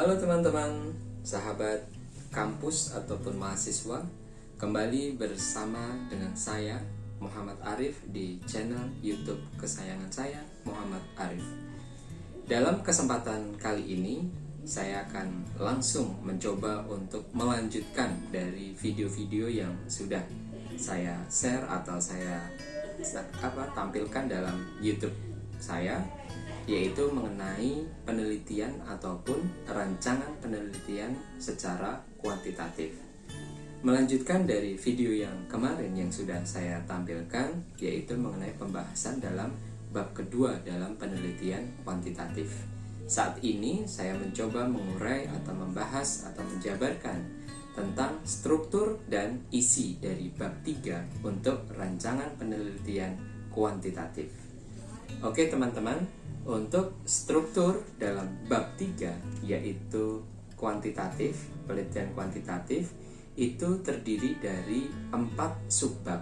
Halo teman-teman, sahabat kampus ataupun mahasiswa. Kembali bersama dengan saya Muhammad Arif di channel YouTube kesayangan saya, Muhammad Arif. Dalam kesempatan kali ini saya akan langsung mencoba untuk melanjutkan dari video-video yang sudah saya share atau saya tampilkan dalam YouTube saya, yaitu mengenai penelitian ataupun rancangan penelitian secara kuantitatif. Melanjutkan dari video yang kemarin yang sudah saya tampilkan, yaitu mengenai pembahasan dalam bab kedua dalam penelitian kuantitatif. Saat ini saya mencoba mengurai atau membahas atau menjabarkan tentang struktur dan isi dari bab 3 untuk rancangan penelitian kuantitatif. Oke teman-teman, untuk struktur dalam bab 3 yaitu kuantitatif, penelitian kuantitatif itu terdiri dari 4 subbab.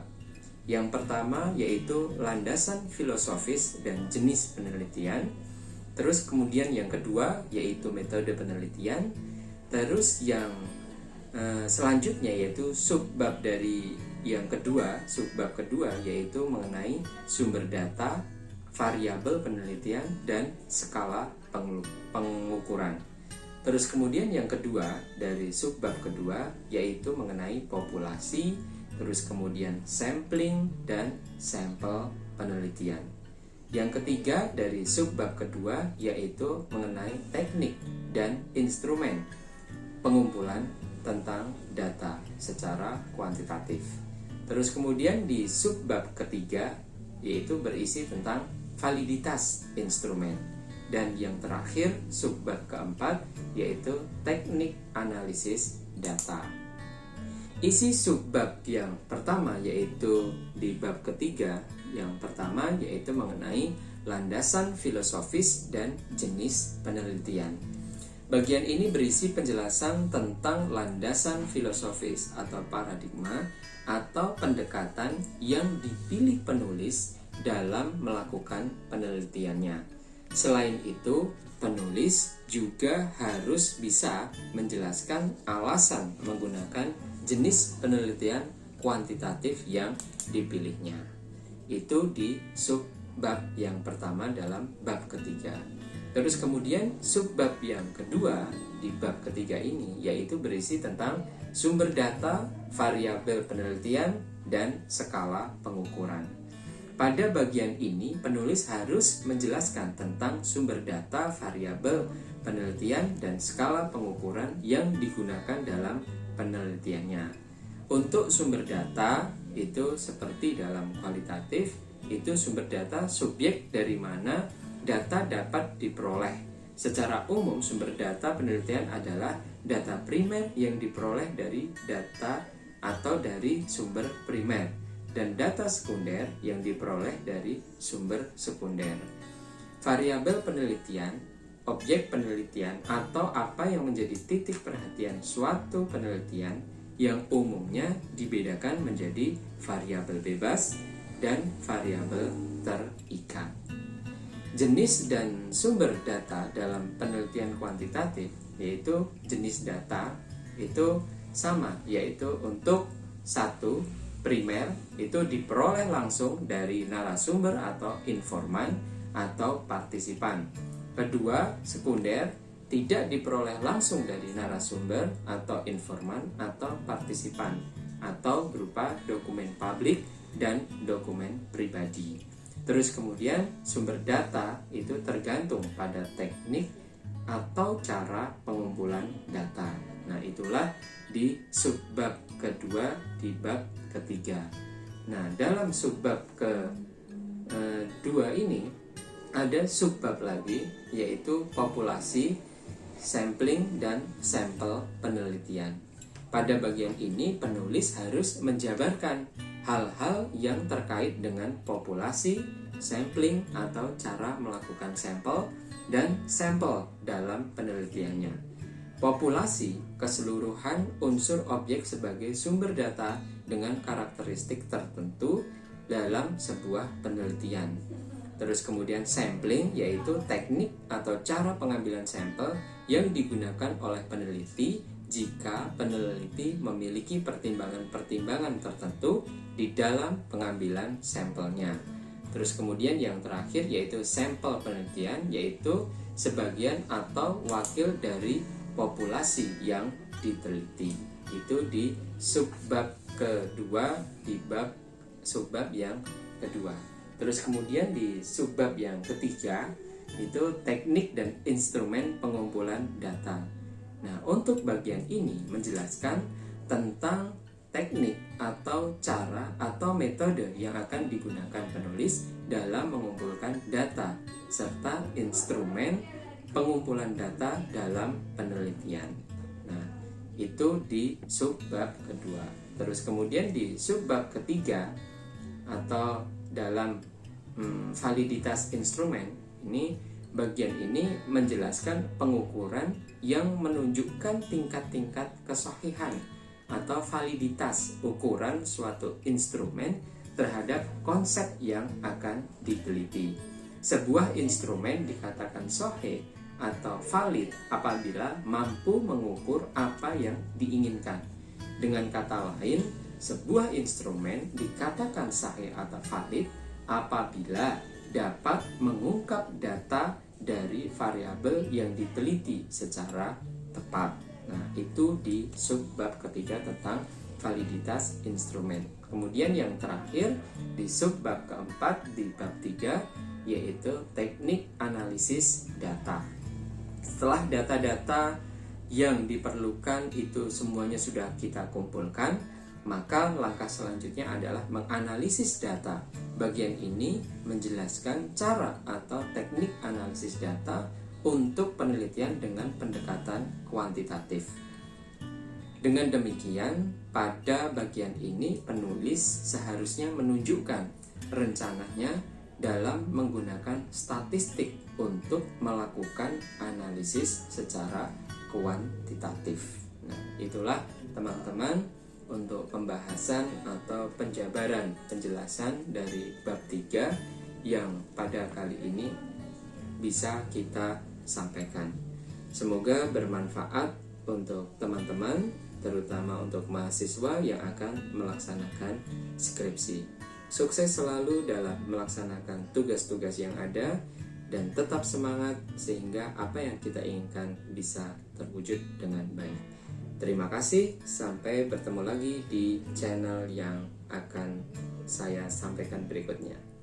Yang pertama yaitu landasan filosofis dan jenis penelitian. Terus kemudian yang kedua yaitu metode penelitian. Terus yang selanjutnya yaitu subbab dari yang kedua, subbab kedua yaitu mengenai sumber data, variabel penelitian, dan skala pengukuran. Terus kemudian yang kedua dari subbab kedua yaitu mengenai populasi, terus kemudian sampling dan sampel penelitian. Yang ketiga dari subbab kedua yaitu mengenai teknik dan instrumen pengumpulan tentang data secara kuantitatif. Terus kemudian di subbab ketiga yaitu berisi tentang validitas instrumen. Dan yang terakhir subbab keempat yaitu teknik analisis data. Isi subbab yang pertama yaitu di bab ketiga, yang pertama yaitu mengenai landasan filosofis dan jenis penelitian. Bagian ini berisi penjelasan tentang landasan filosofis atau paradigma atau pendekatan yang dipilih penulis dalam melakukan penelitiannya. Selain itu, penulis juga harus bisa menjelaskan alasan menggunakan jenis penelitian kuantitatif yang dipilihnya. Itu di subbab yang pertama dalam bab ketiga. Terus kemudian subbab yang kedua di bab ketiga ini yaitu berisi tentang sumber data, variabel penelitian, dan skala pengukuran. Pada bagian ini, penulis harus menjelaskan tentang sumber data, variabel penelitian, dan skala pengukuran yang digunakan dalam penelitiannya. Untuk sumber data, itu seperti dalam kualitatif, itu sumber data subjek dari mana data dapat diperoleh. Secara umum, sumber data penelitian adalah data primer yang diperoleh dari data atau dari sumber primer, dan data sekunder yang diperoleh dari sumber sekunder. Variabel penelitian, objek penelitian, atau apa yang menjadi titik perhatian suatu penelitian yang umumnya dibedakan menjadi variabel bebas dan variabel terikat. Jenis dan sumber data dalam penelitian kuantitatif, yaitu jenis data itu sama, yaitu untuk satu, primer itu diperoleh langsung dari narasumber atau informan atau partisipan. Kedua, sekunder tidak diperoleh langsung dari narasumber atau informan atau partisipan, atau berupa dokumen publik dan dokumen pribadi. Terus kemudian sumber data itu tergantung pada teknik atau cara pengumpulan data. Nah, itulah di subbab kedua di bab ketiga. Nah, dalam subbab kedua ini ada subbab lagi yaitu populasi, sampling, dan sampel penelitian. Pada bagian ini penulis harus menjabarkan hal-hal yang terkait dengan populasi, sampling atau cara melakukan sampel, dan sampel dalam penelitiannya. Populasi, keseluruhan unsur objek sebagai sumber data dengan karakteristik tertentu dalam sebuah penelitian. Terus kemudian sampling, yaitu teknik atau cara pengambilan sampel yang digunakan oleh peneliti jika peneliti memiliki pertimbangan-pertimbangan tertentu di dalam pengambilan sampelnya. Terus kemudian yang terakhir yaitu sampel penelitian, yaitu sebagian atau wakil dari populasi yang diteliti. Itu di subbab kedua, di bab subbab yang kedua. Terus kemudian di subbab yang ketiga itu teknik dan instrumen pengumpulan data. Nah, untuk bagian ini menjelaskan tentang teknik atau cara atau metode yang akan digunakan penulis dalam mengumpulkan data serta instrumen pengumpulan data dalam penelitian. Nah, itu di subbab kedua. Terus kemudian di subbab ketiga atau dalam validitas instrumen, ini bagian ini menjelaskan pengukuran yang menunjukkan tingkat-tingkat kesahihan atau validitas ukuran suatu instrumen terhadap konsep yang akan diteliti. Sebuah instrumen dikatakan sahih atau valid apabila mampu mengukur apa yang diinginkan. Dengan kata lain, sebuah instrumen dikatakan sahih atau valid apabila dapat mengungkap data dari variabel yang diteliti secara tepat. Nah, itu di subbab ketiga tentang validitas instrumen. Kemudian yang terakhir di subbab keempat di bab 3 yaitu teknik analisis data. Setelah data-data yang diperlukan itu semuanya sudah kita kumpulkan, maka langkah selanjutnya adalah menganalisis data. Bagian ini menjelaskan cara atau teknik analisis data untuk penelitian dengan pendekatan kuantitatif. Dengan demikian, pada bagian ini penulis seharusnya menunjukkan rencananya dalam menggunakan statistik untuk melakukan analisis secara kuantitatif. Nah, itulah teman-teman untuk pembahasan atau penjabaran penjelasan dari bab 3 yang pada kali ini bisa kita sampaikan. Semoga bermanfaat untuk teman-teman, terutama untuk mahasiswa yang akan melaksanakan skripsi. Sukses selalu dalam melaksanakan tugas-tugas yang ada dan tetap semangat sehingga apa yang kita inginkan bisa terwujud dengan baik. Terima kasih, sampai bertemu lagi di channel yang akan saya sampaikan berikutnya.